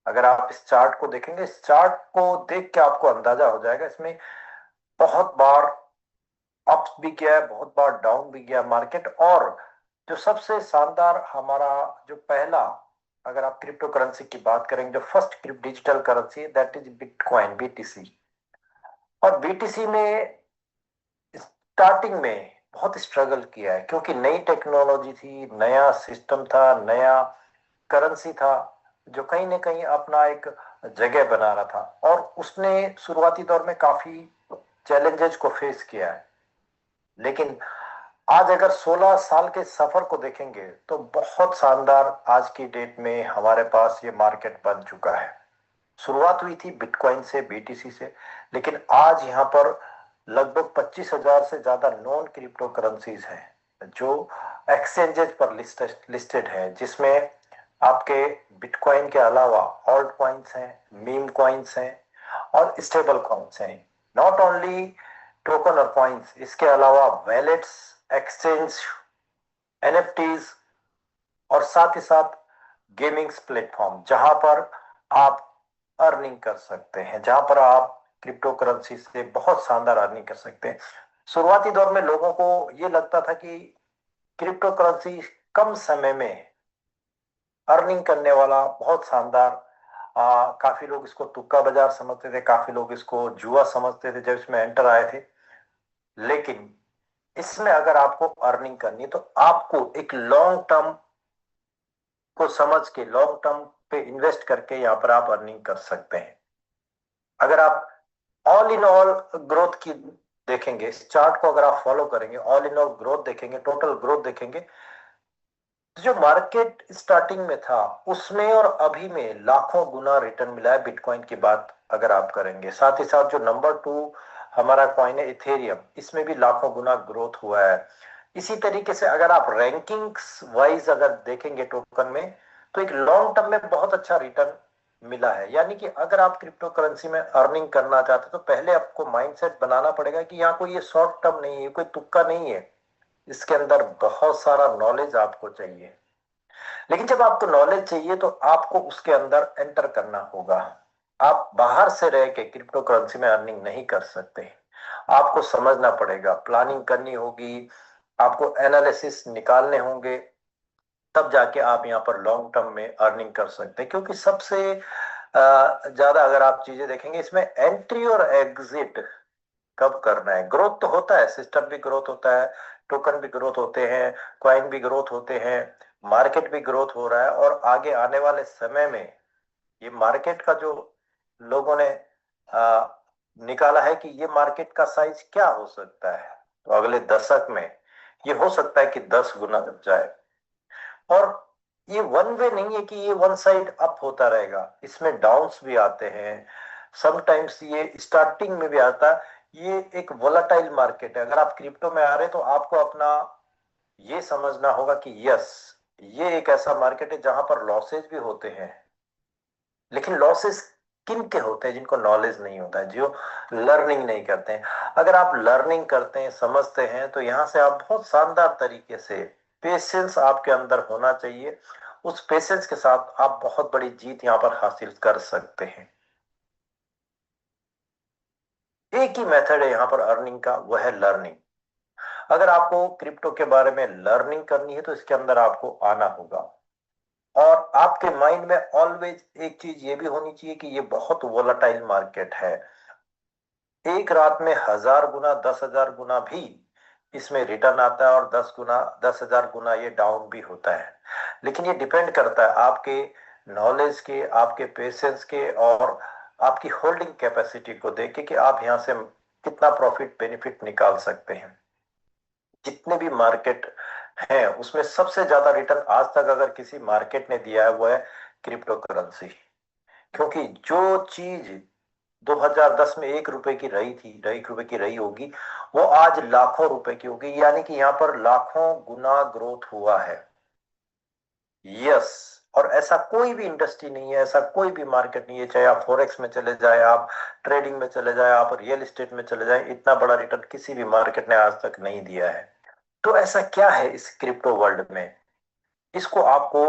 अगर आप इस चार्ट को देखेंगे, इस चार्ट को देख के आपको अंदाजा हो जाएगा, इसमें बहुत बार अप भी गया है, बहुत बार डाउन भी गया मार्केट। और जो सबसे शानदार हमारा जो पहला, अगर आप क्रिप्टो करेंसी की बात करेंगे, जो first digital currency, that is bitcoin, BTC. और बीटीसी में स्टार्टिंग में बहुत स्ट्रगल किया है, क्योंकि नई टेक्नोलॉजी थी, नया सिस्टम था, नया करेंसी था, जो कहीं ना कहीं अपना एक जगह बना रहा था। और उसने शुरुआती दौर में काफी चैलेंजेस को फेस किया है। लेकिन आज अगर 16 साल के सफर को देखेंगे तो बहुत शानदार आज की डेट में हमारे पास ये मार्केट बन चुका है। शुरुआत हुई थी बिटकॉइन से, बीटीसी से, लेकिन आज यहाँ पर लगभग 25,000 से ज्यादा नॉन क्रिप्टो करेंसीज हैं जो एक्सचेंजेस पर लिस्टेड है, जिसमें आपके बिटकॉइन के अलावा ऑल्ट कॉइन्स हैं, मीम कॉइन्स हैं और स्टेबल कॉइन्स हैं। नॉट ओनली टोकन और कॉइन्स, इसके अलावा वैलेट्स, एक्सचेंज, एनएफटीज और साथ ही साथ गेमिंग प्लेटफॉर्म, जहां पर आप अर्निंग कर सकते हैं, जहां पर आप क्रिप्टो करेंसी से बहुत शानदार अर्निंग कर सकते हैं। शुरुआती दौर में लोगों को ये लगता था कि क्रिप्टो करेंसी कम समय में अर्निंग करने वाला बहुत शानदार, काफी लोग इसको तुक्का बाजार समझते थे, काफी लोग इसको जुआ समझते थे जब इसमें एंटर आए थे। लेकिन इसमें अगर आपको अर्निंग करनी है तो आपको एक लॉन्ग टर्म को समझ के, लॉन्ग टर्म पे इन्वेस्ट करके यहाँ पर आप अर्निंग कर सकते हैं। अगर आप ऑल इन ऑल ग्रोथ की देखेंगे, इस चार्ट को अगर आप फॉलो करेंगे, ऑल इन ऑल ग्रोथ देखेंगे, टोटल ग्रोथ देखेंगे, तो जो मार्केट स्टार्टिंग में था उसमें और अभी में लाखों गुना रिटर्न मिला है। बिटकॉइन की बात अगर आप करेंगे, साथ ही साथ जो नंबर 2 हमारा कॉइन है इथेरियम, इसमें भी लाखों गुना ग्रोथ हुआ है। इसी तरीके से अगर आप रैंकिंग्स वाइज अगर देखेंगे टोकन में, तो एक लॉन्ग टर्म में बहुत अच्छा रिटर्न मिला है। यानी कि अगर आप क्रिप्टो करेंसी में अर्निंग करना चाहते तो पहले आपको माइंडसेट बनाना पड़ेगा कि यहाँ कोई ये शॉर्ट टर्म नहीं है, कोई तुक्का नहीं है, इसके अंदर बहुत सारा नॉलेज आपको चाहिए। लेकिन जब आपको नॉलेज चाहिए तो आपको उसके अंदर एंटर करना होगा। आप बाहर से रह के क्रिप्टो करेंसी में अर्निंग नहीं कर सकते। आपको समझना पड़ेगा, प्लानिंग करनी होगी, आपको एनालिसिस निकालने होंगे, तब जाके आप यहाँ पर लॉन्ग टर्म में अर्निंग कर सकते हैं। क्योंकि सबसे ज्यादा अगर आप चीजें देखेंगे, इसमें एंट्री और एग्जिट कब करना है। ग्रोथ तो होता है, सिस्टम भी ग्रोथ होता है, टोकन भी ग्रोथ होते हैं, कॉइन भी ग्रोथ होते हैं, मार्केट भी ग्रोथ हो रहा है। और आगे आने वाले समय में ये मार्केट का जो लोगों ने आ, निकाला है कि ये मार्केट का साइज क्या हो सकता है, तो अगले दशक में ये हो सकता है कि 10 गुना बढ़ जाए। और ये वन वे नहीं है कि ये वन साइड अप होता रहेगा, इसमें डाउन्स भी आते हैं, समटाइम्स ये स्टार्टिंग में भी आता है। ये एक वोलाटाइल मार्केट है। अगर आप क्रिप्टो में आ रहे हैं तो आपको अपना ये समझना होगा कि यस, ये एक ऐसा मार्केट है जहां पर लॉसेज भी होते हैं। लेकिन लॉसेस किन के होते हैं? जिनको नॉलेज नहीं होता है, जो लर्निंग नहीं करते हैं। अगर आप लर्निंग करते हैं, समझते हैं, तो यहां से आप बहुत शानदार तरीके से, पेशेंस आपके अंदर होना चाहिए, उस पेशेंस के साथ आप बहुत बड़ी जीत यहां पर हासिल कर सकते हैं। एक ही मेथड है यहाँ पर अर्निंग का, वह है लर्निंग। अगर आपको क्रिप्टो के बारे में लर्निंग करनी है तो इसके अंदर आपको आना होगा। और आपके माइंड में ऑलवेज एक चीज ये भी होनी चाहिए कि ये बहुत वोलाटाइल मार्केट है। एक रात में 1,000 गुना, 10,000 गुना भी इसमें रिटर्न आता है, और 10 गुना, 10,000 गुना ये डाउन भी होता है। लेकिन ये डिपेंड करता है आपके नॉलेज के, आपके पेशेंस के और आपकी होल्डिंग कैपेसिटी को देख के कि आप यहाँ से कितना प्रॉफिट बेनिफिट निकाल सकते हैं। जितने भी मार्केट हैं उसमें सबसे ज्यादा रिटर्न आज तक अगर किसी मार्केट ने दिया है वो है क्रिप्टो करेंसी। क्योंकि जो चीज 2010 में 1 रुपए की रही थी, 1 रुपए की रही होगी, वो आज लाखों रुपए की होगी। यानी कि यहाँ पर लाखों गुना ग्रोथ हुआ है। यस। और ऐसा कोई भी इंडस्ट्री नहीं है, ऐसा कोई भी मार्केट नहीं है, चाहे आप फॉरेक्स में चले जाए, आप ट्रेडिंग में चले जाए, आप रियल एस्टेट में चले जाए, इतना बड़ा रिटर्न किसी भी मार्केट ने आज तक नहीं दिया है। तो ऐसा क्या है इस क्रिप्टो वर्ल्ड में? इसको आपको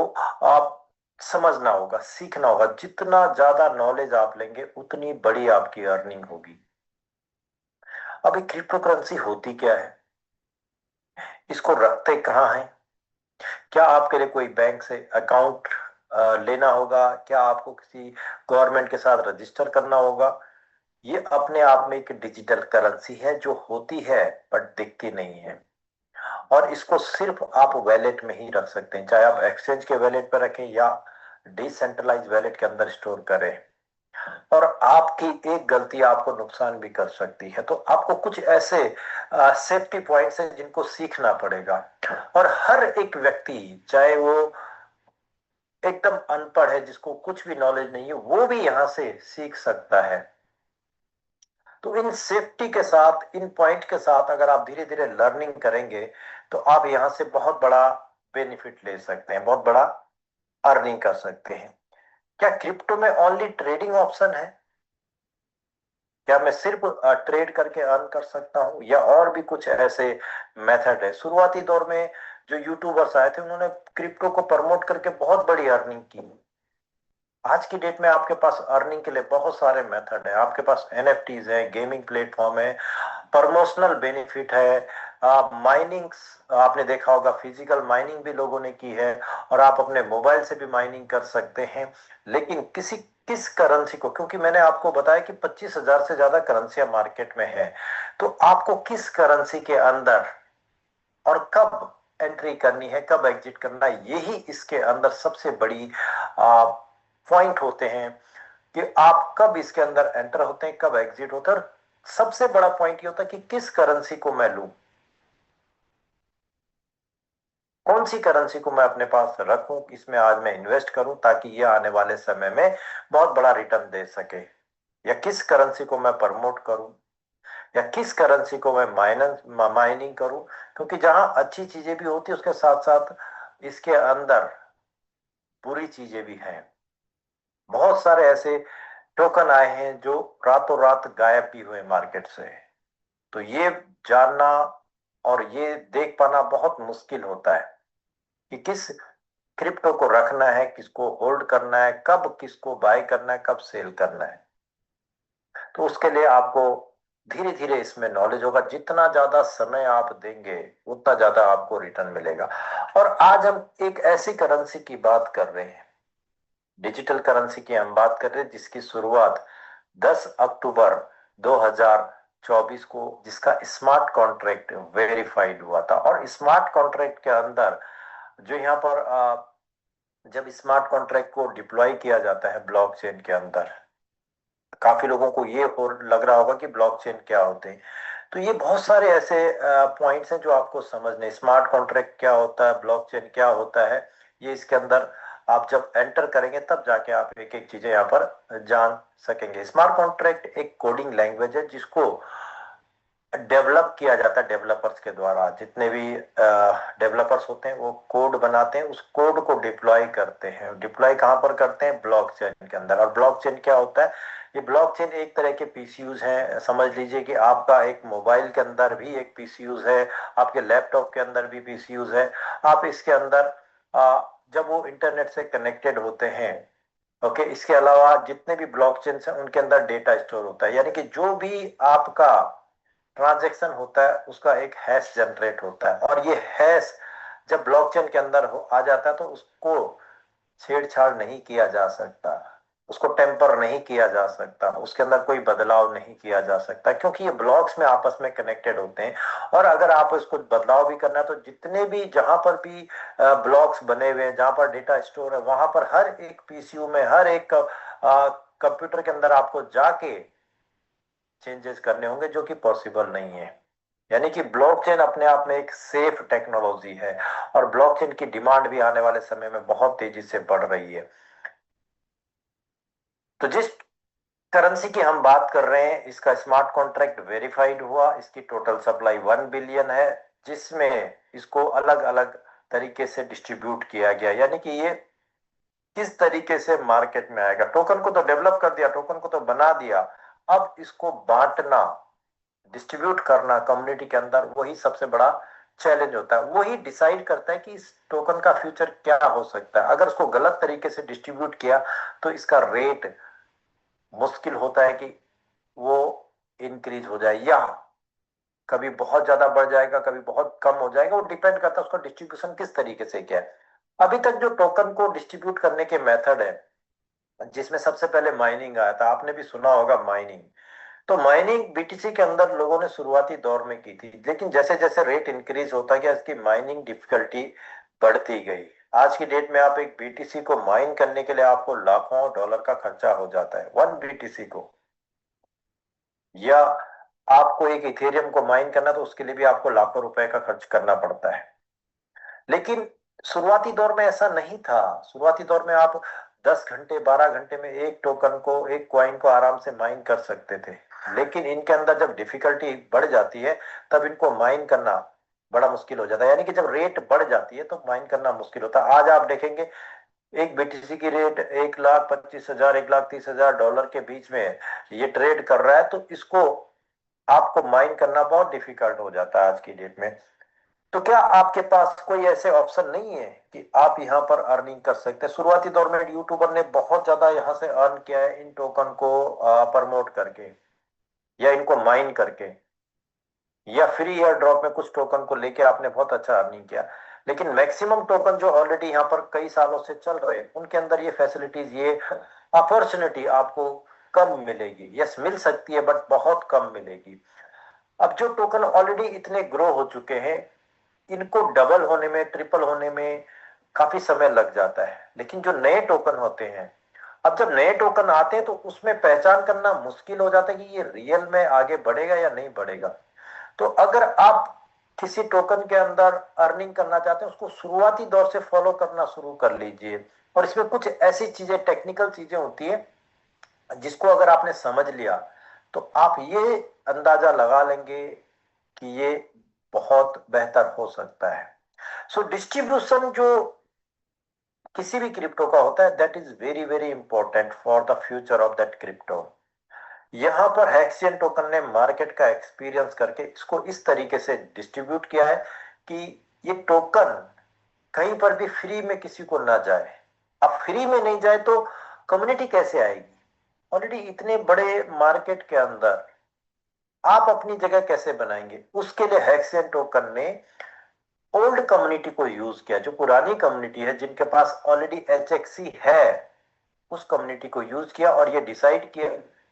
आप समझना होगा, सीखना होगा। जितना ज्यादा नॉलेज आप लेंगे उतनी बड़ी आपकी अर्निंग होगी। अभी क्रिप्टो करेंसी होती क्या है, इसको रखते कहाँ है, क्या आपके लिए कोई बैंक से अकाउंट लेना होगा, क्या आपको किसी गवर्नमेंट के साथ रजिस्टर करना होगा? ये अपने आप में एक डिजिटल करेंसी है जो होती है बट दिखती नहीं है। और इसको सिर्फ आप वैलेट में ही रख सकते हैं, चाहे आप एक्सचेंज के वैलेट पर रखें या डिसेंट्रलाइज वैलेट के अंदर स्टोर करें। और आपकी एक गलती आपको नुकसान भी कर सकती है, तो आपको कुछ ऐसे सेफ्टी पॉइंट्स हैं जिनको सीखना पड़ेगा। और हर एक व्यक्ति, चाहे वो एकदम अनपढ़ है, जिसको कुछ भी नॉलेज नहीं है, वो भी यहां से सीख सकता है। तो इन सेफ्टी के साथ, इन पॉइंट के साथ अगर आप धीरे धीरे लर्निंग करेंगे तो आप यहां से बहुत बड़ा बेनिफिट ले सकते हैं, बहुत बड़ा अर्निंग कर सकते हैं। क्या क्रिप्टो में ओनली ट्रेडिंग ऑप्शन है? क्या मैं सिर्फ ट्रेड करके अर्न कर सकता हूं, या और भी कुछ ऐसे मेथड है? शुरुआती दौर में जो यूट्यूबर्स आए थे उन्होंने क्रिप्टो को प्रमोट करके बहुत बड़ी अर्निंग की। आज की डेट में आपके पास अर्निंग के लिए बहुत सारे मेथड है। आपके पास एनएफटीज है, गेमिंग प्लेटफॉर्म है, प्रमोशनल बेनिफिट है, माइनिंग, आपने देखा होगा फिजिकल माइनिंग भी लोगों ने की है, और आप अपने मोबाइल से भी माइनिंग कर सकते हैं। लेकिन किस करेंसी को, क्योंकि मैंने आपको बताया कि 25,000 से ज्यादा करेंसियां मार्केट में है, तो आपको किस करेंसी के अंदर और कब एंट्री करनी है, कब एग्जिट करना है, यही इसके अंदर सबसे बड़ी पॉइंट होते हैं कि आप कब इसके अंदर एंटर होते हैं, कब एग्जिट होते हैं। और सबसे बड़ा पॉइंट ये होता है कि किस करेंसी को मैं लूं, कौन सी करेंसी को मैं अपने पास रखूं, इसमें आज मैं इन्वेस्ट करूं ताकि ये आने वाले समय में बहुत बड़ा रिटर्न दे सके। या किस करेंसी को मैं प्रमोट करूं, या किस करेंसी को मैं माइनिंग करूं। क्योंकि जहां अच्छी चीजें भी होती है उसके साथ साथ इसके अंदर बुरी चीजें भी हैं। बहुत सारे ऐसे टोकन आए हैं जो रातों रात गायब भी हुए मार्केट से। तो ये जानना और ये देख पाना बहुत मुश्किल होता है कि किस क्रिप्टो को रखना है, किसको होल्ड करना है, कब किसको बाय करना है, कब सेल करना है। तो उसके लिए आपको धीरे धीरे इसमें नॉलेज होगा। जितना ज्यादा समय आप देंगे उतना ज्यादा आपको रिटर्न मिलेगा। और आज हम एक ऐसी करेंसी की बात कर रहे हैं, डिजिटल करेंसी की हम बात कर रहे हैं, जिसकी शुरुआत 10 अक्टूबर 2024 को, जिसका स्मार्ट कॉन्ट्रैक्ट वेरीफाइड हुआ था। और स्मार्ट कॉन्ट्रैक्ट के अंदर जो यहाँ पर जब स्मार्ट कॉन्ट्रैक्ट को डिप्लॉय किया जाता है ब्लॉकचेन के अंदर, काफी लोगों को ये और लग रहा होगा कि ब्लॉकचेन क्या होते हैं। तो ये बहुत सारे ऐसे पॉइंट्स हैं जो आपको समझने, स्मार्ट कॉन्ट्रैक्ट क्या होता है, ब्लॉकचेन क्या होता है, ये इसके अंदर आप जब एंटर करेंगे तब जाके आप एक एक चीजें यहाँ पर जान सकेंगे। स्मार्ट कॉन्ट्रैक्ट एक कोडिंग लैंग्वेज है जिसको डेवलप किया जाता है डेवलपर्स के द्वारा। जितने भी डेवलपर्स होते हैं वो कोड बनाते हैं, उस कोड को डिप्लॉय करते हैं। डिप्लॉय कहाँ पर करते हैं? ब्लॉकचेन के अंदर। और ब्लॉकचेन क्या होता है? ये ब्लॉकचेन एक तरह के पीसीयूज हैं। समझ लीजिए कि आपका एक मोबाइल के अंदर भी एक पीसीयूज है, आपके लैपटॉप के अंदर भी पीसीयूज है। आप इसके अंदर जब वो इंटरनेट से कनेक्टेड होते हैं, ओके, इसके अलावा जितने भी ब्लॉकचेन हैं उनके अंदर डेटा स्टोर होता है। यानी कि जो भी आपका ट्रांजैक्शन होता है उसका एक हैश जनरेट होता है, और ये हैश जब ब्लॉकचेन के अंदर आ जाता है तो उसको छेड़छाड़ नहीं किया जा सकता, उसको टेम्पर नहीं किया जा सकता, उसके अंदर कोई बदलाव नहीं किया जा सकता, क्योंकि ये ब्लॉक्स में आपस में कनेक्टेड होते हैं। और अगर आप इसको बदलाव भी करना है तो जितने भी, जहां पर भी ब्लॉक्स बने हुए हैं, जहां पर डेटा स्टोर है, वहां पर हर एक पीसीयू में, हर एक कंप्यूटर के अंदर आपको जाके चेंजेस करने होंगे, जो कि पॉसिबल नहीं है। यानी कि ब्लॉकचेन अपने आप में एक सेफ टेक्नोलॉजी है, और ब्लॉकचेन की डिमांड भी आने वाले समय में बहुत तेजी से बढ़ रही है। तो जिस करेंसी की हम बात कर रहे हैं, इसका स्मार्ट कॉन्ट्रैक्ट वेरीफाइड हुआ, इसकी टोटल सप्लाई 1 बिलियन है, जिसमें इसको अलग अलग तरीके से डिस्ट्रीब्यूट किया गया। यानी कि ये किस तरीके से मार्केट में आएगा, टोकन को तो डेवलप कर दिया, टोकन को तो बना दिया, अब इसको बांटना, डिस्ट्रीब्यूट करना कम्युनिटी के अंदर, वही सबसे बड़ा चैलेंज होता है, वही डिसाइड करता है कि इस टोकन का फ्यूचर क्या हो सकता है। अगर उसको गलत तरीके से डिस्ट्रीब्यूट किया तो इसका रेट मुश्किल होता है कि वो इंक्रीज हो जाए, या कभी बहुत ज्यादा बढ़ जाएगा, कभी बहुत कम हो जाएगा। वो डिपेंड करता है उसका डिस्ट्रीब्यूशन किस तरीके से किया है। अभी तक जो टोकन को डिस्ट्रीब्यूट करने के मेथड है, जिसमें सबसे पहले माइनिंग आया था, आपने भी सुना होगा माइनिंग। तो माइनिंग बीटीसी के अंदर लोगों ने शुरुआती दौर में की थी, लेकिन जैसे जैसे रेट इंक्रीज होता गया इसकी माइनिंग डिफिकल्टी बढ़ती गई। आज की डेट में आप एक बीटीसी को माइन करने के लिए आपको लाखों डॉलर का खर्चा हो जाता है, वन बीटीसी को। या आपको एक इथेरियम को माइन करना तो उसके लिए भी आपको लाखों रुपए का खर्च करना पड़ता है। लेकिन शुरुआती दौर में ऐसा नहीं था। शुरुआती दौर में आप 10 घंटे 12 घंटे में एक टोकन को, एक क्वाइन को आराम से माइन कर सकते थे। लेकिन इनके अंदर जब डिफिकल्टी बढ़ जाती है तब इनको माइन करना बड़ा मुश्किल हो जाता है। यानी कि जब रेट बढ़ जाती है तो माइन करना मुश्किल होता है। आज आप देखेंगे एक बीटीसी की रेट 1,25,000 1,30,000 डॉलर के बीच में ये ट्रेड कर रहा है, तो इसको आपको माइन करना बहुत डिफिकल्ट हो जाता है आज की डेट में। तो क्या आपके पास कोई ऐसे ऑप्शन नहीं है कि आप यहाँ पर अर्निंग कर सकते हैं? शुरुआती दौर में यूट्यूबर ने बहुत ज्यादा यहाँ से अर्न किया है इन टोकन को प्रमोट करके, या इनको माइन करके, या फ्री एयर ड्रॉप में कुछ टोकन को लेके आपने बहुत अच्छा अर्निंग किया। लेकिन मैक्सिमम टोकन जो ऑलरेडी यहाँ पर कई सालों से चल रहे हैं उनके अंदर ये फैसिलिटीज, ये अपॉर्चुनिटी आपको कम मिलेगी। यस, मिल सकती है बट बहुत कम मिलेगी। अब जो टोकन ऑलरेडी इतने ग्रो हो चुके हैं, इनको डबल होने में, ट्रिपल होने में काफी समय लग जाता है। लेकिन जो नए टोकन होते हैं, अब जब नए टोकन आते हैं तो उसमें पहचान करना मुश्किल हो जाता है कि ये रियल में आगे बढ़ेगा या नहीं बढ़ेगा। तो अगर आप किसी टोकन के अंदर अर्निंग करना चाहते हैं, उसको शुरुआती दौर से फॉलो करना शुरू कर लीजिए। और इसमें कुछ ऐसी चीजें, टेक्निकल चीजें होती है जिसको अगर आपने समझ लिया तो आप ये अंदाजा लगा लेंगे कि ये बहुत बेहतर हो सकता है। सो डिस्ट्रीब्यूशन जो किसी भी क्रिप्टो का होता है, that is very very important for the future of that crypto. यहां पर हेक्सियन टोकन ने मार्केट का एक्सपीरियंस करके इसको इस तरीके से डिस्ट्रीब्यूट किया है कि ये टोकन कहीं पर भी फ्री में किसी को ना जाए। अब फ्री में नहीं जाए तो कम्युनिटी कैसे आएगी? ऑलरेडी इतने बड़े मार्केट के अंदर आप अपनी जगह कैसे बनाएंगे? उसके लिए हेक्सियन टोकन ने ओल्ड कम्युनिटी को यूज किया, जो पुरानी कम्युनिटी है जिनके पास ऑलरेडी एचएक्सी है, उस कम्युनिटी को यूज किया और ये डिसाइड किया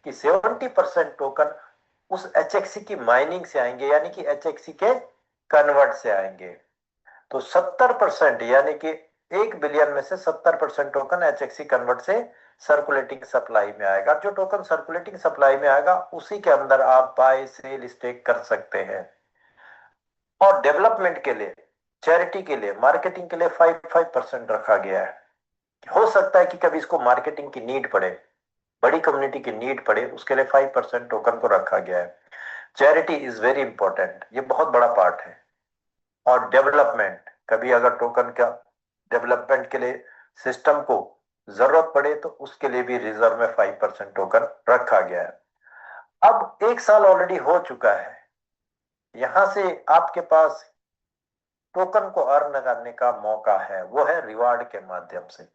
कि 70% टोकन उस एचएक्सी की माइनिंग से आएंगे, यानी कि एचएक्सी के कन्वर्ट से आएंगे। तो 70%, यानी कि 1 बिलियन में से 70% टोकन एचएक्सी कन्वर्ट से सर्कुलेटिंग सप्लाई में आएगा। जो टोकन सर्कुलेटिंग सप्लाई में आएगा उसी के अंदर आप बाय सेल स्टेक कर सकते हैं। और डेवलपमेंट के लिए, चैरिटी के लिए, मार्केटिंग के लिए 5% रखा गया है। हो सकता है कि कभी इसको मार्केटिंग की नीड पड़े, बड़ी कम्युनिटी की नीड पड़े, उसके लिए 5% टोकन को रखा गया है। चैरिटी इज वेरी इंपॉर्टेंट, ये बहुत बड़ा पार्ट है। और डेवलपमेंट, कभी अगर टोकन का डेवलपमेंट के लिए सिस्टम को जरूरत पड़े तो उसके लिए भी रिजर्व में 5% टोकन रखा गया है। अब 1 साल ऑलरेडी हो चुका है, यहां से आपके पास टोकन को अर्न करने का मौका है, वो है रिवार्ड के माध्यम से।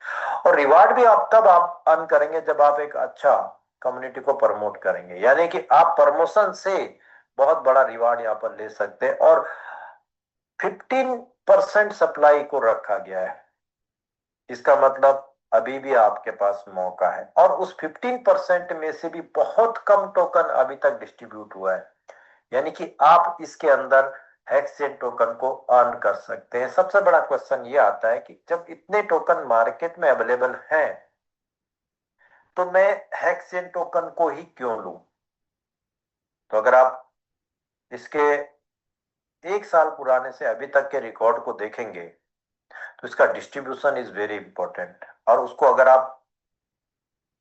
और रिवार्ड भी आप तब आप अर्न करेंगे जब आप एक अच्छा कम्युनिटी को प्रमोट करेंगे, यानी कि आप प्रमोशन से बहुत बड़ा रिवार्ड यहाँ पर ले सकते हैं। और 15% सप्लाई को रखा गया है, इसका मतलब अभी भी आपके पास मौका है। और उस 15% में से भी बहुत कम टोकन अभी तक डिस्ट्रीब्यूट हुआ है, यानी कि आप इसके अंदर हेक्सेन टोकन को अर्न कर सकते हैं। सबसे बड़ा क्वेश्चन ये आता है कि जब इतने टोकन मार्केट में अवेलेबल हैं तो मैं हेक्सेन टोकन को ही क्यों लूं? तो अगर आप इसके 1 साल पुराने से अभी तक के रिकॉर्ड को देखेंगे तो इसका डिस्ट्रीब्यूशन इज वेरी इंपॉर्टेंट। और उसको अगर आप,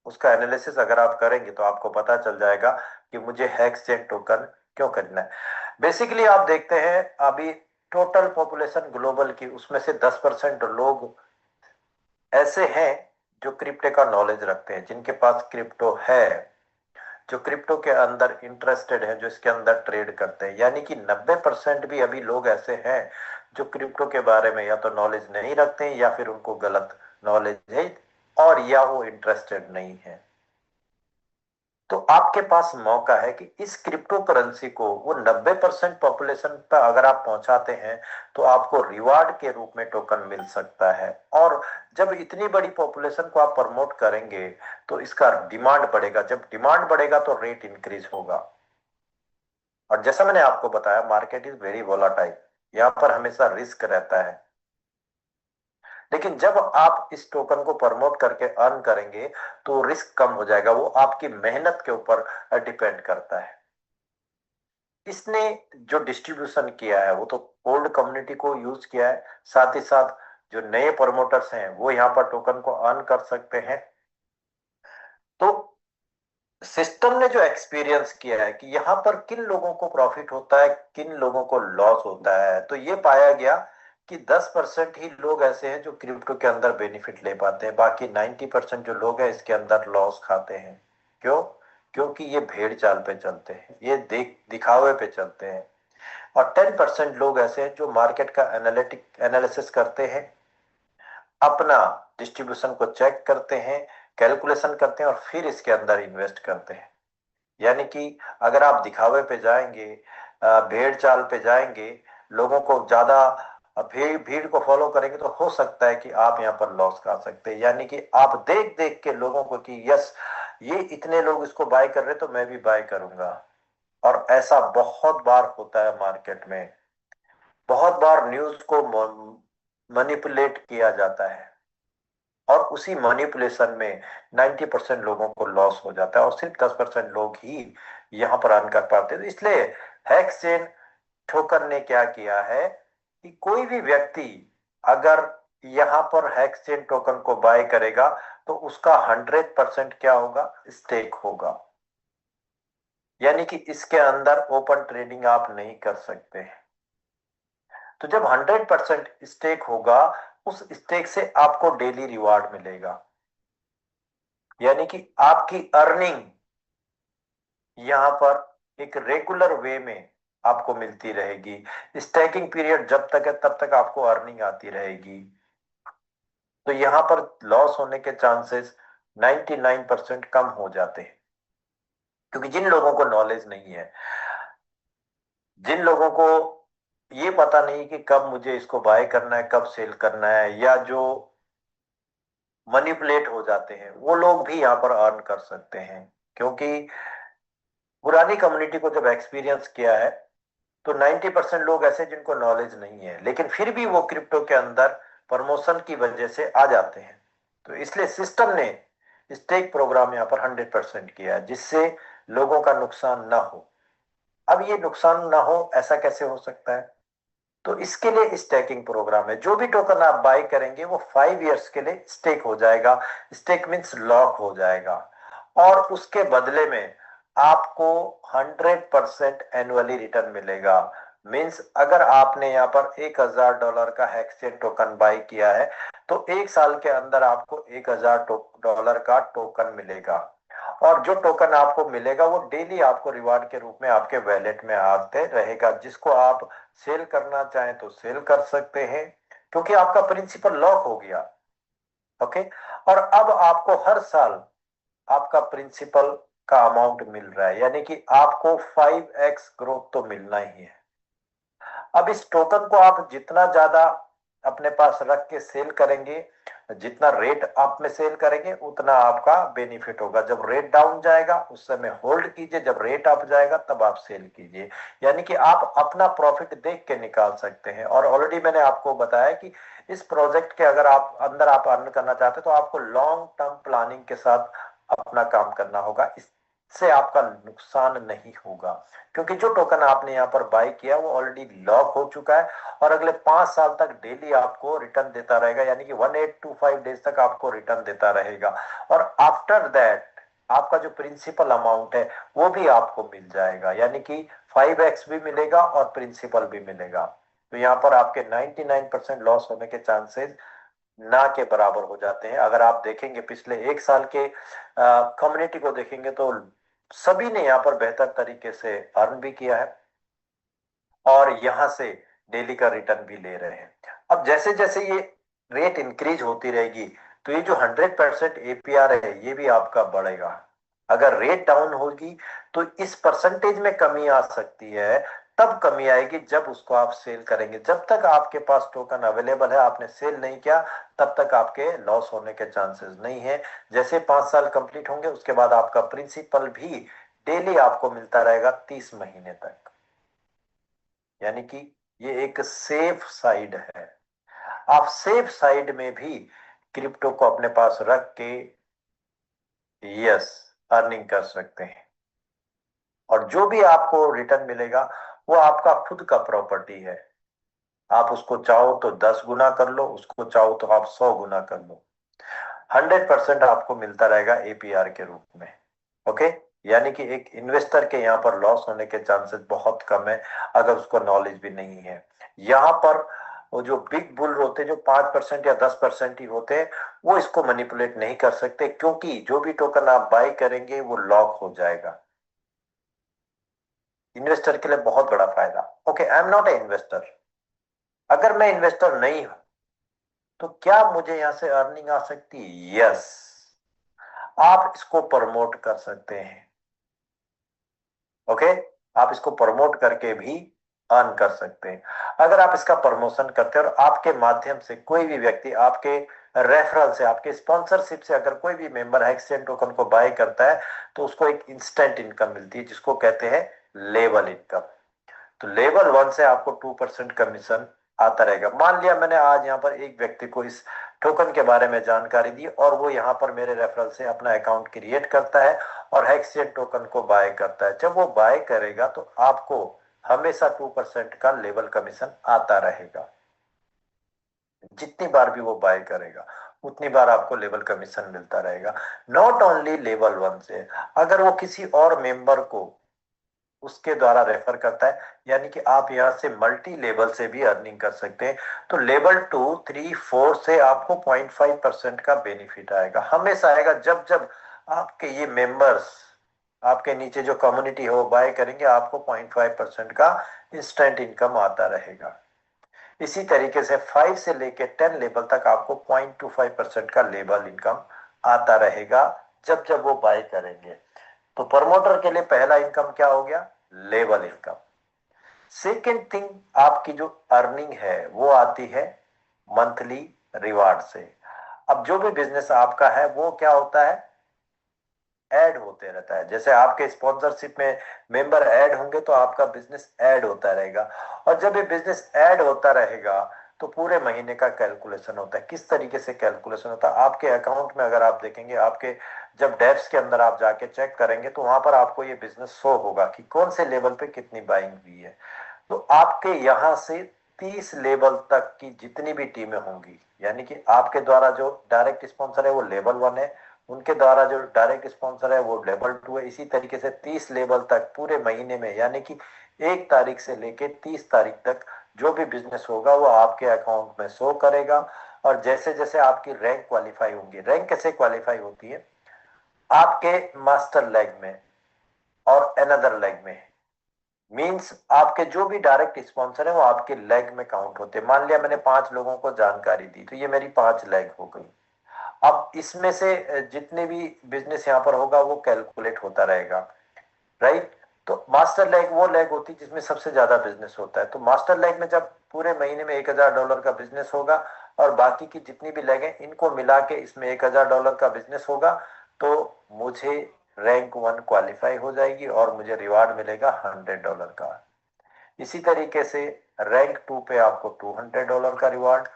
उसका एनालिसिस अगर आप करेंगे तो आपको पता चल जाएगा कि मुझे हेक्सेन टोकन क्यों खरीदना है। बेसिकली आप देखते हैं अभी टोटल पॉपुलेशन ग्लोबल की, उसमें से 10% लोग ऐसे हैं जो क्रिप्टो का नॉलेज रखते हैं, जिनके पास क्रिप्टो है। जो क्रिप्टो के अंदर इंटरेस्टेड हैं, जो इसके अंदर ट्रेड करते हैं। यानी कि 90% भी अभी लोग ऐसे हैं जो क्रिप्टो के बारे में या तो नॉलेज नहीं रखते हैं या फिर उनको गलत नॉलेज है, और या वो इंटरेस्टेड नहीं है। तो आपके पास मौका है कि इस क्रिप्टो करेंसी को वो 90% पॉपुलेशन पर अगर आप पहुंचाते हैं तो आपको रिवार्ड के रूप में टोकन मिल सकता है। और जब इतनी बड़ी पॉपुलेशन को आप प्रमोट करेंगे तो इसका डिमांड बढ़ेगा, जब डिमांड बढ़ेगा तो रेट इंक्रीज होगा। और जैसा मैंने आपको बताया, मार्केट इज वेरी वोलाटाइल, यहाँ पर हमेशा रिस्क रहता है। लेकिन जब आप इस टोकन को प्रमोट करके अर्न करेंगे तो रिस्क कम हो जाएगा, वो आपकी मेहनत के ऊपर डिपेंड करता है। इसने जो डिस्ट्रीब्यूशन किया है वो तो ओल्ड कम्युनिटी को यूज किया है, साथ ही साथ जो नए प्रमोटर्स हैं वो यहाँ पर टोकन को अर्न कर सकते हैं। तो सिस्टम ने जो एक्सपीरियंस किया है कि यहाँ पर किन लोगों को प्रॉफिट होता है, किन लोगों को लॉस होता है, तो ये पाया गया कि 10% ही लोग ऐसे हैं जो क्रिप्टो के अंदर बेनिफिट ले पाते हैं, बाकी 90% जो लोग हैं इसके अंदर लॉस खाते हैं। क्यों? क्योंकि ये भेड़ चाल पे चलते हैं, ये दिखावे पे चलते हैं। और 10% लोग ऐसे हैं जो मार्केट का एनालिसिस करते हैं, अपना डिस्ट्रीब्यूशन को चेक करते हैं, कैलकुलेशन करते हैं और फिर इसके अंदर इन्वेस्ट करते हैं। यानी कि अगर आप दिखावे पे जाएंगे, भेड़ चाल पे जाएंगे, लोगों को ज्यादा भीड़ भीड़ को फॉलो करेंगे तो हो सकता है कि आप यहाँ पर लॉस खा सकते हैं। यानी कि आप देख देख के लोगों को कि यस, ये इतने लोग इसको बाय कर रहे तो मैं भी बाय करूंगा। और ऐसा बहुत बार होता है मार्केट में, बहुत बार न्यूज को मैनिपुलेट किया जाता है और उसी मैनिपुलेशन में 90% लोगों को लॉस हो जाता है और सिर्फ 10% लोग ही यहाँ पर अर्न कर पाते हैं। तो इसलिए हेक्स चेन ठोकर ने क्या किया है कि कोई भी व्यक्ति अगर यहाँ पर हेक्स चेन टोकन को बाय करेगा तो उसका 100% क्या होगा, स्टेक होगा। यानी कि इसके अंदर ओपन ट्रेडिंग आप नहीं कर सकते। तो जब 100% स्टेक होगा, उस स्टेक से आपको डेली रिवार्ड मिलेगा। यानी कि आपकी अर्निंग यहाँ पर एक रेगुलर वे में आपको मिलती रहेगी। स्टैकिंग पीरियड जब तक है तब तक आपको अर्निंग आती रहेगी। तो यहाँ पर लॉस होने के चांसेस 99% कम हो जाते हैं, क्योंकि जिन लोगों को नॉलेज नहीं है, जिन लोगों को ये पता नहीं कि कब मुझे इसको बाय करना है, कब सेल करना है, या जो मनिपुलेट हो जाते हैं, वो लोग भी यहाँ पर अर्न कर सकते हैं। क्योंकि पुरानी कम्युनिटी को जब एक्सपीरियंस किया है तो 90% लोग ऐसे जिनको नॉलेज नहीं है, लेकिन फिर भी वो क्रिप्टो के अंदर प्रमोशन की वजह से आ जाते हैं। तो इसलिए सिस्टम ने स्टेक प्रोग्राम यहाँ पर 100% किया है, जिससे लोगों का नुकसान ना हो। अब ये नुकसान ना हो ऐसा कैसे हो सकता है? तो इसके लिए स्टेकिंग प्रोग्राम है। जो भी टोकन आप बाय करेंगे वो 5 इयर्स के लिए स्टेक हो जाएगा। स्टेक मीन्स लॉक हो जाएगा, और उसके बदले में आपको 100% एनुअली रिटर्न मिलेगा। मीन्स अगर आपने यहाँ पर $1000 का हेक्सेन टोकन बाय किया है तो 1 साल के अंदर आपको $1000 का टोकन मिलेगा। और जो टोकन आपको मिलेगा वो डेली आपको रिवार्ड के रूप में आपके वैलेट में आते रहेगा, जिसको आप सेल करना चाहें तो सेल कर सकते हैं, क्योंकि आपका प्रिंसिपल लॉक हो गया। ओके। और अब आपको हर साल आपका प्रिंसिपल का अमाउंट मिल रहा है, यानी कि आपको 5x ग्रोथ तो मिलना ही है। अब इस टोकन को आप जितना ज्यादा अपने पास रख के सेल करेंगे, जितना रेट आप में सेल करेंगे उतना आपका बेनिफिट होगा। जब रेट डाउन जाएगा उस समय होल्ड कीजिए, जब रेट अप जाएगा तब आप सेल कीजिए। यानी कि आप अपना प्रॉफिट देख के निकाल सकते हैं। और ऑलरेडी मैंने आपको बताया कि इस प्रोजेक्ट के अगर आप अंदर आप अर्न करना चाहते हैं तो आपको लॉन्ग टर्म प्लानिंग के साथ अपना काम करना होगा, इससे आपका नुकसान नहीं होगा। क्योंकि जो टोकन आपने यहाँ पर बाय किया वो ऑलरेडी लॉक हो चुका है और अगले 5 साल तक डेली आपको रिटर्न देता रहेगा, यानी कि 1825 डेज तक आपको रिटर्न देता रहेगा। और आफ्टर दैट आपका जो प्रिंसिपल अमाउंट है वो भी आपको मिल जाएगा, यानी कि 5x भी मिलेगा और प्रिंसिपल भी मिलेगा। तो यहाँ पर आपके 99% लॉस होने के चांसेस ना के बराबर हो जाते हैं। अगर आप देखेंगे पिछले 1 साल के कम्युनिटी को देखेंगे तो सभी ने यहाँ पर बेहतर तरीके से अर्न भी किया है और यहां से डेली का रिटर्न भी ले रहे हैं। अब जैसे जैसे ये रेट इंक्रीज होती रहेगी तो ये जो 100% एपीआर है ये भी आपका बढ़ेगा। अगर रेट डाउन होगी तो इस परसेंटेज में कमी आ सकती है, तब कमी आएगी जब उसको आप सेल करेंगे। जब तक आपके पास टोकन अवेलेबल है, आपने सेल नहीं किया, तब तक आपके लॉस होने के चांसेस नहीं है। जैसे 5 साल कंप्लीट होंगे उसके बाद आपका प्रिंसिपल भी डेली आपको मिलता रहेगा 30 महीने तक। यानी कि ये एक सेफ साइड है। आप सेफ साइड में भी क्रिप्टो को अपने पास रख के यस अर्निंग कर सकते हैं। और जो भी आपको रिटर्न मिलेगा वो आपका खुद का प्रॉपर्टी है। आप उसको चाहो तो 10 गुना कर लो, उसको चाहो तो आप 100 गुना कर लो। 100% आपको मिलता रहेगा एपीआर के रूप में। ओके, यानी कि एक इन्वेस्टर के यहाँ पर लॉस होने के चांसेस बहुत कम है अगर उसको नॉलेज भी नहीं है। यहाँ पर वो जो बिग बुल होते हैं जो 5% या 10% ही होते हैं, वो इसको मैनिपुलेट नहीं कर सकते, क्योंकि जो भी टोकन आप बाय करेंगे वो लॉक हो जाएगा। इन्वेस्टर के लिए बहुत बड़ा फायदा। Okay, I am not a investor. अगर मैं इन्वेस्टर नहीं हूं तो क्या मुझे यहां से अर्निंग आ सकती है? यस, आप इसको प्रमोट कर सकते हैं। ओके, आप इसको प्रमोट करके भी अर्न कर सकते हैं। अगर आप इसका प्रमोशन करते हैं और आपके माध्यम से कोई भी व्यक्ति आपके रेफरल से, आपके स्पॉन्सरशिप से अगर कोई भी मेंबर एक्सचेंज टोकन को बाय करता है तो उसको एक इंस्टेंट इनकम मिलती है जिसको कहते हैं लेवल इनकम। तो लेवल 1 से आपको 2% कमीशन आता रहेगा। मान लिया मैंने आज यहाँ पर एक व्यक्ति को इस टोकन के बारे में जानकारी दी और वो यहाँ पर मेरे रेफरल से अपना अकाउंट क्रिएट करता है और हेक्सेन टोकन को बाय करता है। जब वो बाय करेगा तो आपको हमेशा 2% का लेवल कमीशन आता रहेगा। जितनी बार भी वो बाय करेगा उतनी बार आपको लेवल कमीशन मिलता रहेगा। नॉट ओनली लेवल 1 से, अगर वो किसी और मेंबर को उसके द्वारा रेफर करता है, यानी कि आप यहां से मल्टी लेवल से भी अर्निंग कर सकते हैं। तो लेवल 2, 3, 4 से आपको 0.5% का बेनिफिट आएगा, हमेशा आएगा। जब जब आपके ये मेंबर्स, आपके नीचे जो कम्युनिटी है वो बाय करेंगे, आपको 0.5% का इंस्टेंट इनकम आता रहेगा। इसी तरीके से 5 से लेके 10 लेवल तक आपको 0.25% का लेवल इनकम आता रहेगा जब जब वो बाय करेंगे। तो प्रमोटर के लिए पहला इनकम क्या हो गया? Level income. सेकेंड थिंग, आपकी जो अर्निंग है वो आती है मंथली रिवार्ड से। अब जो भी बिजनेस आपका है वो क्या होता है, ऐड होते रहता है। जैसे आपके स्पॉन्सरशिप में मेंबर ऐड होंगे तो आपका बिजनेस ऐड होता रहेगा, और जब ये बिजनेस ऐड होता रहेगा तो पूरे महीने का कैलकुलेशन होता है। किस तरीके से कैलकुलेशन होता है? आपके अकाउंट में अगर आप देखेंगे, आपके जब डेप्स के अंदर आप जाके चेक करेंगे तो वहां पर आपको ये बिजनेस शो होगा कि कौन से लेवल पे कितनी बाइंग हुई है। तो आपके यहां से 30 लेवल तक की जितनी भी टीमें होंगी, यानी कि आपके द्वारा जो डायरेक्ट स्पॉन्सर है वो लेवल 1 है, उनके द्वारा जो डायरेक्ट स्पॉन्सर है वो लेवल 2 है। इसी तरीके से 30 लेवल तक पूरे महीने में, यानी कि 1 तारीख से लेके 30 तारीख तक जो भी बिजनेस होगा वो आपके अकाउंट में शो करेगा। और जैसे जैसे आपकी रैंक क्वालिफाई होंगी, रैंक कैसे क्वालिफाई होती है? आपके मास्टर लेग में और अनदर लेग में, मींस आपके जो भी डायरेक्ट स्पॉन्सर है वो आपके लेग में काउंट होते हैं। मान लिया मैंने 5 लोगों को जानकारी दी तो ये मेरी 5 लेग हो गई। अब इसमें से जितने भी बिजनेस यहाँ पर होगा वो कैलकुलेट होता रहेगा, राइट? तो मास्टर लेग वो लेग होती है जिसमें सबसे ज्यादा बिजनेस होता है। तो मास्टर लेग में जब पूरे महीने में $1000 का बिजनेस होगा और बाकी की जितनी भी लेग है इनको मिला के इसमें $1000 का बिजनेस होगा, तो मुझे रैंक 1 क्वालिफाई हो जाएगी और मुझे रिवार्ड मिलेगा $100 का। इसी तरीके से रैंक 2 पे आपको $200 का रिवार्ड,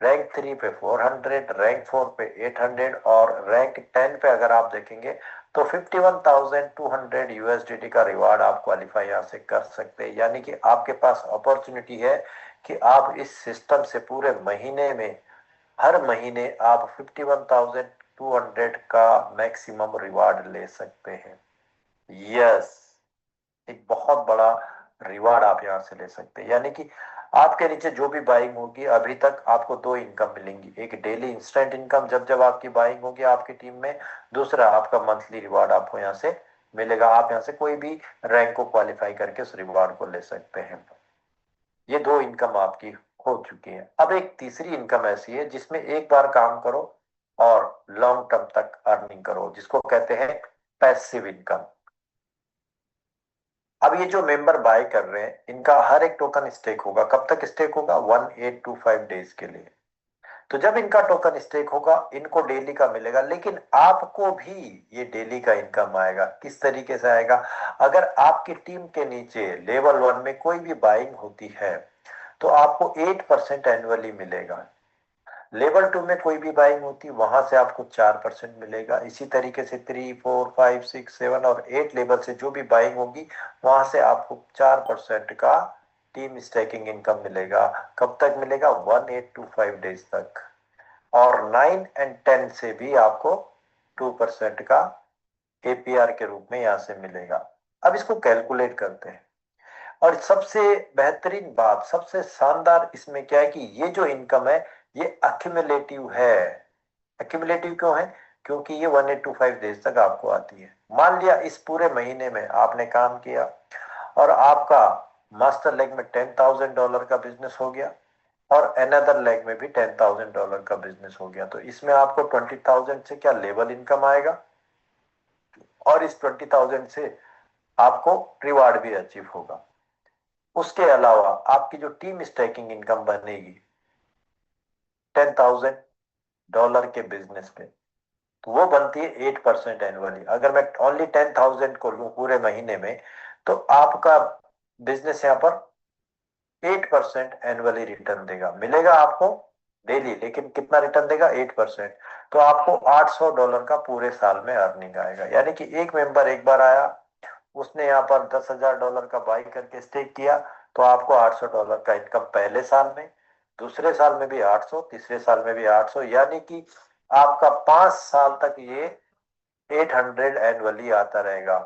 रैंक 3 पे 400, रैंक 4 पे 800 और रैंक 10 पे अगर आप देखेंगे तो 51,200 यूएसडीटी का रिवार्ड आप क्वालिफाई यहाँ से कर सकते हैं। यानी कि आपके पास अपॉर्चुनिटी है कि आप इस सिस्टम से पूरे महीने में, हर महीने आप 51,200 का मैक्सिमम रिवार्ड ले सकते हैं। यस, एक बहुत बड़ा रिवार्ड आप यहां से ले सकते हैं। यानी कि आपके नीचे जो भी बाइंग होगी, अभी तक आपको 2 इनकम मिलेंगी। एक डेली इंस्टेंट इनकम जब जब आपकी बाइंग होगी आपकी टीम में, दूसरा आपका मंथली रिवार्ड आपको यहाँ से मिलेगा। आप यहाँ से कोई भी रैंक को क्वालिफाई करके उस रिवॉर्ड को ले सकते हैं। ये दो इनकम आपकी हो चुकी है। अब एक तीसरी इनकम ऐसी है जिसमें एक बार काम करो और लॉन्ग टर्म तक अर्निंग करो, जिसको कहते हैं पैसिव इनकम। अब ये जो मेंबर बाय कर रहे हैं इनका हर एक टोकन स्टेक होगा। कब तक स्टेक होगा? 1825 डेज के लिए। तो जब इनका टोकन स्टेक होगा इनको डेली का मिलेगा, लेकिन आपको भी ये डेली का इनकम आएगा। किस तरीके से आएगा? अगर आपकी टीम के नीचे लेवल 1 में कोई भी बाइंग होती है तो आपको 8% एनुअली मिलेगा। लेवल 2 में कोई भी बाइंग होती वहां से आपको 4% मिलेगा। इसी तरीके से 3, 4, 5, 6, 7 और 8 लेवल से जो भी बाइंग होगी वहां से आपको 4% का टीम स्टैकिंग इनकम मिलेगा। कब तक मिलेगा? 1825 डेज तक। और 9 एंड 10 से भी आपको 2% का एपीआर के रूप में यहां से मिलेगा। अब इसको कैलकुलेट करते हैं। और सबसे बेहतरीन बात, सबसे शानदार इसमें क्या है कि ये जो इनकम है ये अक्यूमुलेटिव है। अक्यूमुलेटिव क्यों है? क्योंकि ये 1825 डेज तक आपको आती है। मान लिया इस पूरे महीने में आपने काम किया और आपका मास्टर लेग में $10,000 का बिजनेस हो गया और अनदर लेग में भी $10,000 का बिजनेस हो गया, तो इसमें आपको 20,000 से क्या लेवल इनकम आएगा और इस 20,000 से आपको रिवार्ड भी अचीव होगा। उसके अलावा आपकी जो टीम स्टैकिंग इनकम बनेगी $10,000 के बिजनेस पे, तो वो बनती है 8% एनुअली। अगर मैं ओनली 10,000 को लूं पूरे महीने में तो आपका बिजनेस यहाँ पर 8% एनुअली रिटर्न देगा। मिलेगा आपको डेली, लेकिन कितना रिटर्न देगा? 8%। तो आपको $800 का पूरे साल में अर्निंग आएगा। यानी कि एक मेंबर एक बार आया, उसने यहाँ पर $10,000 का बाई करके स्टेक किया, तो आपको $800 का इनकम पहले साल में, दूसरे साल में भी 800, तीसरे साल में भी 800, यानी कि आपका 5 साल तक ये 800 एनुअली आता रहेगा।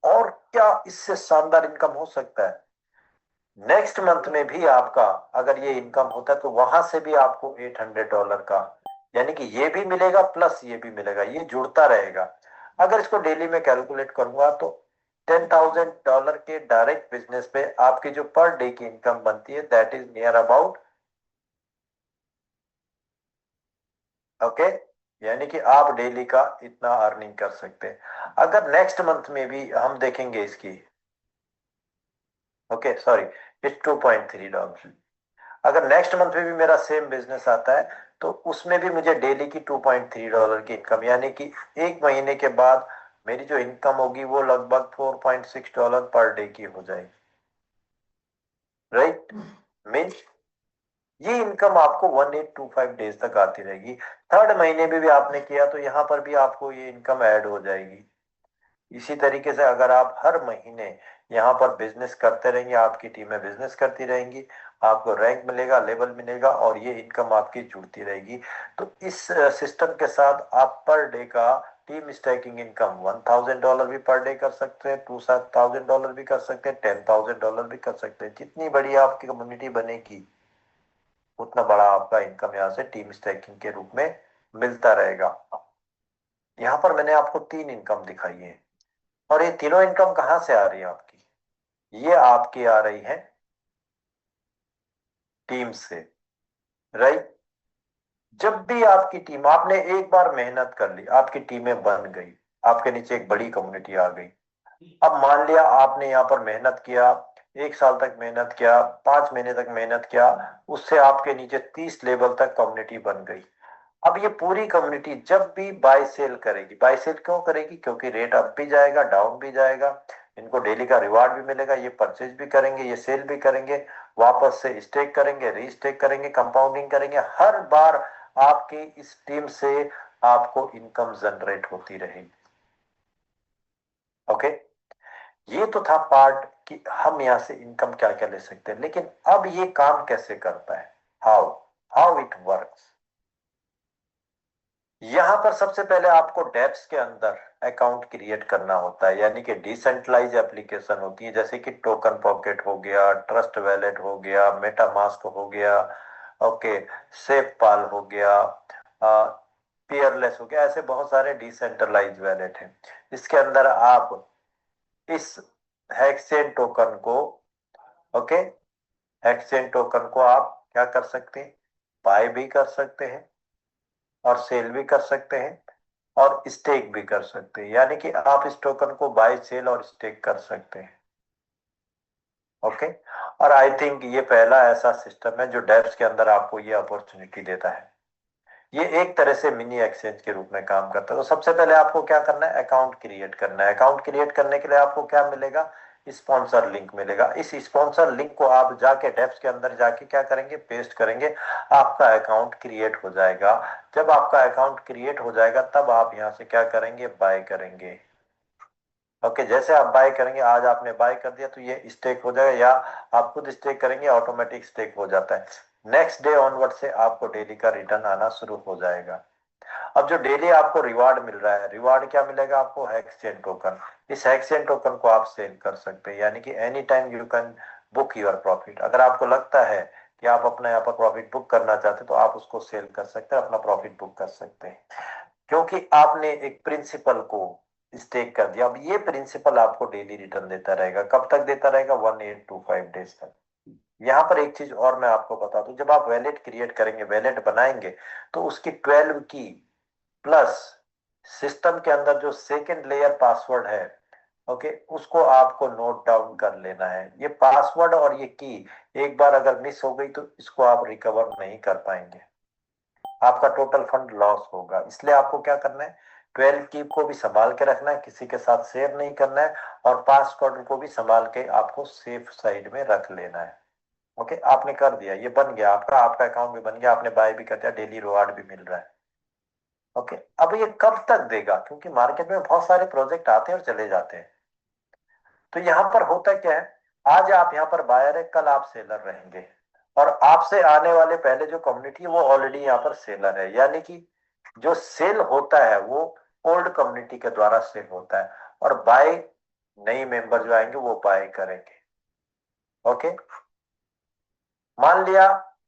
और क्या इससे शानदार इनकम हो सकता है? नेक्स्ट मंथ में भी आपका अगर ये इनकम होता है तो वहां से भी आपको $800 का, यानी कि ये भी मिलेगा प्लस ये भी मिलेगा, ये जुड़ता रहेगा। अगर इसको डेली में कैलकुलेट करूंगा तो $10,000 के डायरेक्ट बिजनेस पे आपकी जो पर डे की इनकम बनती है that is near about, okay, यानी कि आप डेली का इतना अर्निंग कर सकते हैं। अगर नेक्स्ट मंथ में भी हम देखेंगे इसकी, ओके सॉरी, इट्स $2.3। अगर नेक्स्ट मंथ में भी मेरा सेम बिजनेस आता है तो उसमें भी मुझे डेली की $2.3 की इनकम, यानी कि एक महीने के बाद मेरी जो इनकम होगी वो लगभग $4.6 पर डे की हो जाएगी। राइट, मीन्स ये इनकम आपको 1825 डेज तक आती रहेगी। थर्ड महीने में भी आपने किया तो यहाँ पर भी आपको ये इनकम ऐड हो जाएगी। इसी तरीके से अगर आप हर महीने यहाँ पर बिजनेस करते रहेंगे, आपकी टीमें बिजनेस करती रहेंगी, आपको रैंक मिलेगा, लेवल मिलेगा और ये इनकम आपकी जुड़ती रहेगी। तो इस सिस्टम के साथ आप पर डे का टीम स्टैकिंग इनकम $1,000 भी पर डे कर सकते हैं, $2,000 भी कर सकते हैं, $10,000 भी कर सकते हैं। जितनी बड़ी आपकी कम्युनिटी बनेगी उतना बड़ा आपका इनकम यहाँ से टीम स्टैकिंग के रूप में मिलता रहेगा। यहाँ पर मैंने आपको 3 इनकम दिखाई है और ये तीनों इनकम कहाँ से आ रही है आपकी? ये आपकी आ रही है टीम से। राइट, जब भी आपकी टीम, आपने एक बार मेहनत कर ली, आपकी टीमें बन गई, आपके नीचे एक बड़ी कम्युनिटी आ गई। अब मान लिया आपने यहाँ पर मेहनत किया, 1 साल तक मेहनत किया, 5 महीने तक मेहनत किया, उससे आपके नीचे 30 लेवल तक कम्युनिटी बन गई। अब ये पूरी कम्युनिटी जब भी बाय सेल करेगी, बाय सेल क्यों करेगी? क्योंकि रेट अप भी जाएगा, डाउन भी जाएगा, इनको डेली का रिवार्ड भी मिलेगा, ये परचेज भी करेंगे, ये सेल भी करेंगे, वापस से स्टेक करेंगे, रीस्टेक करेंगे, कंपाउंडिंग करेंगे। हर बार आपकी इस टीम से आपको इनकम जनरेट होती रहेगी। ओके, ये तो था पार्ट कि हम यहाँ से इनकम क्या क्या ले सकते हैं, लेकिन अब ये काम कैसे करता है? How how it works. यहां पर सबसे पहले आपको डेप्स के अंदर अकाउंट क्रिएट करना होता है, यानी कि डिसेंट्रलाइज एप्लीकेशन होती है, जैसे कि टोकन पॉकेट हो गया, ट्रस्ट वैलेट हो गया, मेटामास्क हो गया, ओके, सेफ पाल हो गया, पेयरलेस हो गया। ऐसे बहुत सारे डिसेंट्रलाइज वैलेट हैं। इसके अंदर आप इस हेक्सेन टोकन को, ओके, हेक्सेन टोकन को आप क्या कर सकते हैं, बाय भी कर सकते हैं और सेल भी कर सकते हैं और स्टेक भी कर सकते हैं। यानी कि आप इस टोकन को बाय सेल और स्टेक कर सकते हैं। ओके। और आई थिंक ये पहला ऐसा सिस्टम है जो डेब्स के अंदर आपको ये अपॉर्चुनिटी देता है। ये एक तरह से मिनी एक्सचेंज के रूप में काम करता है। तो सबसे पहले आपको क्या करना है, अकाउंट क्रिएट करना है। अकाउंट क्रिएट करने के लिए आपको क्या मिलेगा, स्पॉन्सर लिंक मिलेगा। इस स्पॉन्सर लिंक को आप जाके डेप्स के अंदर जाके क्या करेंगे, पेस्ट करेंगे, आपका अकाउंट क्रिएट हो जाएगा। जब आपका अकाउंट क्रिएट हो जाएगा तब आप यहाँ से क्या करेंगे, बाय करेंगे। ओके, जैसे आप बाय करेंगे, आज आपने बाय कर दिया तो ये स्टेक हो जाएगा, या आप खुद स्टेक करेंगे, ऑटोमेटिक स्टेक हो जाता है। नेक्स्ट डे ऑनवर्ड से आपको डेली का रिटर्न आना शुरू हो जाएगा। अब जो डेली आपको रिवार्ड मिल रहा है, रिवार्ड क्या मिलेगा आपको, हेक्सेन टोकन। इस हेक्सेन टोकन को आप सेल कर सकते हैं, यानी कि any time you can book your profit. अगर आपको लगता है कि आप अपना यहाँ पर प्रॉफिट बुक करना चाहते हैं तो आप उसको सेल कर सकते हैं, अपना प्रॉफिट बुक कर सकते हैं, क्योंकि आपने एक प्रिंसिपल को स्टेक कर दिया। अब ये प्रिंसिपल आपको डेली रिटर्न देता रहेगा। कब तक देता रहेगा, 1825 डेज तक। यहाँ पर एक चीज और मैं आपको बता दूं, जब आप वैलेट क्रिएट करेंगे, वैलेट बनाएंगे, तो उसकी 12 की प्लस सिस्टम के अंदर जो सेकेंड लेयर पासवर्ड है, ओके, उसको आपको नोट डाउन कर लेना है। ये पासवर्ड और ये की एक बार अगर मिस हो गई तो इसको आप रिकवर नहीं कर पाएंगे, आपका टोटल फंड लॉस होगा। इसलिए आपको क्या करना है, 12 की को भी संभाल के रखना है, किसी के साथ शेयर नहीं करना है, और पासवर्ड को भी संभाल के आपको सेफ साइड में रख लेना है। ओके, आपने कर दिया, ये बन गया आपका, आपका अकाउंट भी बन गया, आपने बाय भी कर दिया, डेली रिवार्ड भी मिल रहा है। ओके, अब ये कब तक देगा, क्योंकि मार्केट में बहुत सारे प्रोजेक्ट आते हैं और चले जाते हैं। तो यहाँ पर होता क्या है, आज आप यहाँ पर बायर है, कल आप सेलर रहेंगे, और आपसे आने वाले पहले जो कम्युनिटी है वो ऑलरेडी यहाँ पर सेलर है। यानी कि जो सेल होता है वो ओल्ड कम्युनिटी के द्वारा सेल होता है, और बाय नई मेंबर जो आएंगे वो बाय करेंगे। ओके, मान लिया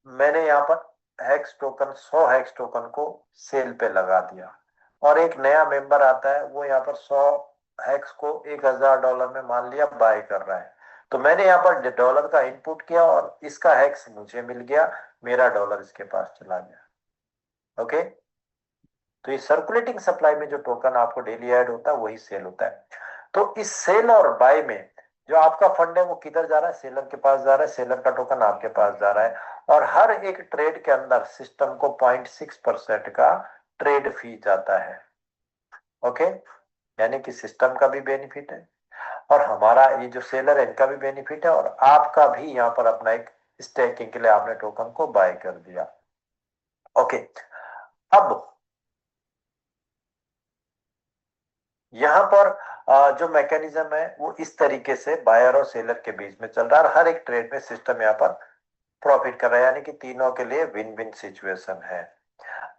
मैंने यहाँ पर हेक्स टोकन, 100 हेक्स टोकन को सेल पे लगा दिया, और एक नया मेंबर आता है, वो यहाँ पर 100 हेक्स को $1000 में मान लिया बाय कर रहा है। तो मैंने यहाँ पर डॉलर का इनपुट किया और इसका हेक्स मुझे मिल गया, मेरा डॉलर इसके पास चला गया। ओके, तो ये सर्कुलेटिंग सप्लाई में जो टोकन आपको डेली ऐड होता है वही सेल होता है। तो इस सेल और बाय में जो आपका फंड है वो किधर जा रहा है, सेलर के पास जा रहा है, सेलर का टोकन आपके पास जा रहा है, और हर एक ट्रेड के अंदर सिस्टम को 0.6% का ट्रेड फी जाता है। ओके, यानी कि सिस्टम का भी बेनिफिट है, और हमारा ये जो सेलर है इनका भी बेनिफिट है, और आपका भी यहाँ पर अपना एक स्टेकिंग के लिए आपने टोकन को बाय कर दिया। ओके, अब यहाँ पर जो मैकेनिज्म है वो इस तरीके से बायर और सेलर के बीच में चल रहा है, और हर एक ट्रेड में सिस्टम यहाँ पर प्रॉफिट कर रहा है, यानी कि तीनों के लिए विन विन सिचुएशन है।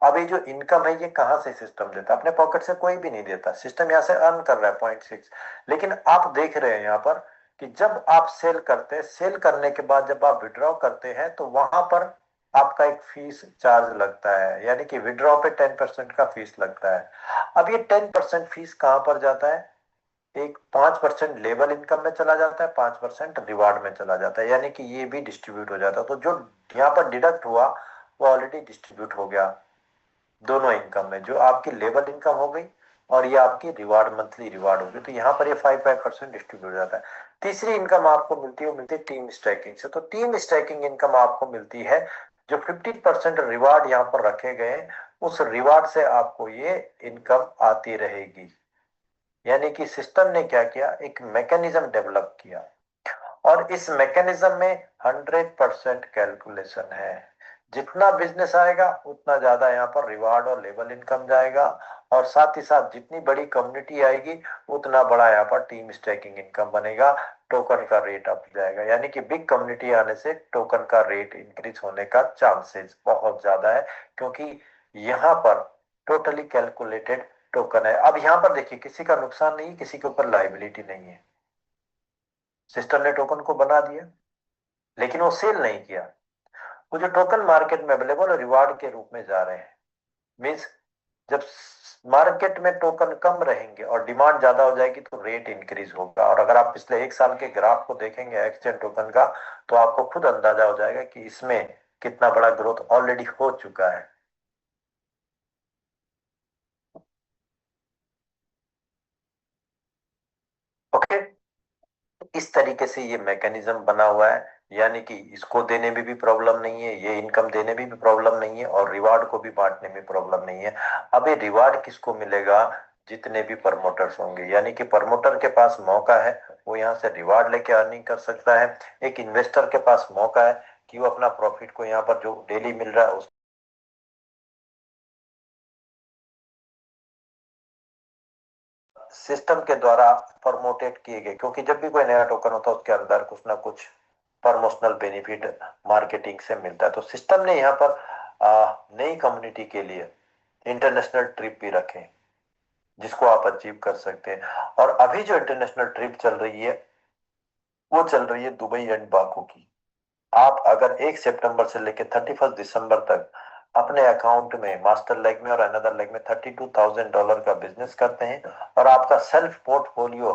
अब ये जो इनकम है ये कहाँ से सिस्टम देता है, अपने पॉकेट से कोई भी नहीं देता, सिस्टम यहाँ से अर्न कर रहा है 0.6। लेकिन आप देख रहे हैं यहाँ पर कि जब आप सेल करते हैं, सेल करने के बाद जब आप विड्रॉ करते हैं तो वहां पर आपका एक फीस चार्ज लगता है, यानी कि विड्रॉ पे 10% का फीस लगता है। अब ये 10% फीस कहाँ पर जाता है, एक 5% लेवल इनकम में चला जाता है, 5% रिवार्ड में चला जाता है, यानी कि ये भी डिस्ट्रीब्यूट हो जाता है। तो जो यहाँ पर डिडक्ट हुआ वो ऑलरेडी डिस्ट्रीब्यूट हो गया दोनों इनकम में, जो आपकी लेवल इनकम हो गई और ये आपकी रिवार्ड, मंथली रिवार्ड होगी, तो यहाँ पर ये 5% डिस्ट्रीब्यूट हो जाता है। तीसरी इनकम आपको मिलती है, वो मिलती है टीम स्टैकिंग से। तो टीम स्टैकिंग इनकम आपको मिलती है, जो 50% रिवार्ड यहाँ पर रखे गए हैं, उस रिवार्ड से आपको ये इनकम आती रहेगी। यानी कि सिस्टम ने क्या किया, एक मैकेनिज्म डेवलप किया, और इस मैकेनिज्म में 100% कैलकुलेशन है। जितना बिजनेस आएगा उतना ज्यादा यहाँ पर रिवार्ड और लेवल इनकम जाएगा, और साथ ही साथ जितनी बड़ी कम्युनिटी आएगी उतना बड़ा यहाँ पर टीम स्टैकिंग इनकम बनेगा, टोकन का रेट अप जाएगा। यानी कि बिग कम्युनिटी आने से टोकन का रेट इंक्रीज होने का चांसेस बहुत ज्यादा है, क्योंकि यहाँ पर टोटली कैलकुलेटेड टोकन है। अब यहाँ पर देखिए, किसी का नुकसान नहीं, किसी के ऊपर लाइबिलिटी नहीं है। सिस्टम ने टोकन को बना दिया लेकिन वो सेल नहीं किया। वो जो टोकन मार्केट में अवेलेबल और रिवार्ड के रूप में जा रहे हैं, मीन्स जब मार्केट में टोकन कम रहेंगे और डिमांड ज्यादा हो जाएगी तो रेट इंक्रीज होगा। और अगर आप पिछले एक साल के ग्राफ को देखेंगे एक्सचेंज टोकन का, तो आपको खुद अंदाजा हो जाएगा कि इसमें कितना बड़ा ग्रोथ ऑलरेडी हो चुका है। ओके, इस तरीके से ये मैकेनिज्म बना हुआ है, यानी कि इसको देने में भी प्रॉब्लम नहीं है, ये इनकम देने में भी प्रॉब्लम नहीं है, और रिवार्ड को भी बांटने में प्रॉब्लम नहीं है। अब ये रिवार्ड किसको मिलेगा? जितने भी प्रमोटर्स होंगे, यानी कि प्रमोटर के पास मौका है, वो यहाँ से रिवार्ड लेके अर्निंग कर सकता है। एक इन्वेस्टर के पास मौका है कि वो अपना प्रॉफिट को यहाँ पर जो डेली मिल रहा है उस सिस्टम के द्वारा प्रमोटेड किए गए, क्योंकि जब भी कोई नया टोकन होता है उसके अंदर कुछ ना कुछ प्रमोशनल बेनिफिट मार्केटिंग से मिलता है। तो सिस्टम ने यहाँ पर नई कम्युनिटी के लिए इंटरनेशनल ट्रिप भी रखे, जिसको आप अचीव कर सकते हैं। और अभी जो इंटरनेशनल ट्रिप चल रही है वो चल रही है दुबई एंड बाकू की। आप अगर 1 सितंबर से लेकर 31 दिसंबर तक अपने अकाउंट में मास्टर लेग में और अनदर लेग में $32,000 का बिजनेस करते हैं और आपका सेल्फ पोर्टफोलियो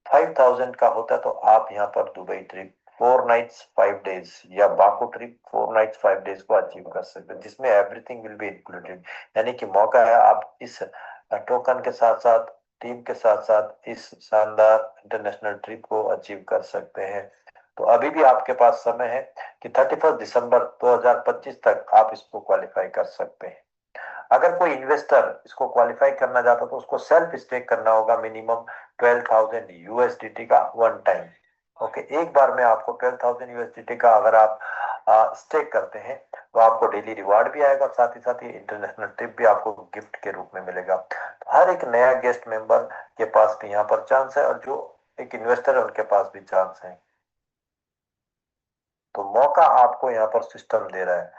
5,000 का होता है, तो आप यहाँ पर दुबई ट्रिप 4 नाइट्स 5 डेज या बाकू ट्रिप 4 नाइट्स 5 डेज को अचीव कर सकते हैं, जिसमें एवरीथिंग विल बी इंक्लूडेड। यानी कि मौका है, आप इस टोकन के साथ साथ टीम के साथ साथ इस शानदार इंटरनेशनल ट्रिप को अचीव कर सकते हैं। तो अभी भी आपके पास समय है कि 31 दिसंबर 2025 तक आप इसको क्वालिफाई कर सकते हैं। अगर कोई इन्वेस्टर इसको क्वालिफाई करना चाहता है तो उसको सेल्फ स्टेक करना होगा मिनिमम 12,000 यूएसडीटी का वन टाइम। ओके, एक बार में आपको 12,000 यूएसडीटी का अगर आप स्टेक करते हैं तो आपको डेली रिवार्ड भी आएगा और साथ ही साथ ये इंटरनेशनल ट्रिप भी आपको गिफ्ट के रूप में मिलेगा। तो हर एक नया गेस्ट मेंबर के पास भी यहाँ पर चांस है, और जो एक इन्वेस्टर है उनके पास भी चांस है। तो मौका आपको यहाँ पर सिस्टम दे रहा है।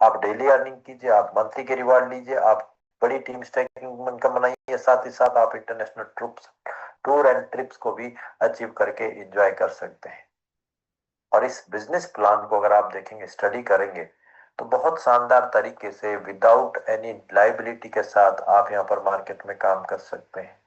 आप डेली अर्निंग कीजिए, आप मंथली के रिवार्ड लीजिए, आप बड़ी टीम स्टैकिंग इनकम बनाइए, साथ ही साथ आप international trips tour and trips को भी अचीव करके एंजॉय कर सकते हैं। और इस बिजनेस प्लान को अगर आप देखेंगे, स्टडी करेंगे, तो बहुत शानदार तरीके से विदाउट एनी लाइबिलिटी के साथ आप यहाँ पर मार्केट में काम कर सकते हैं।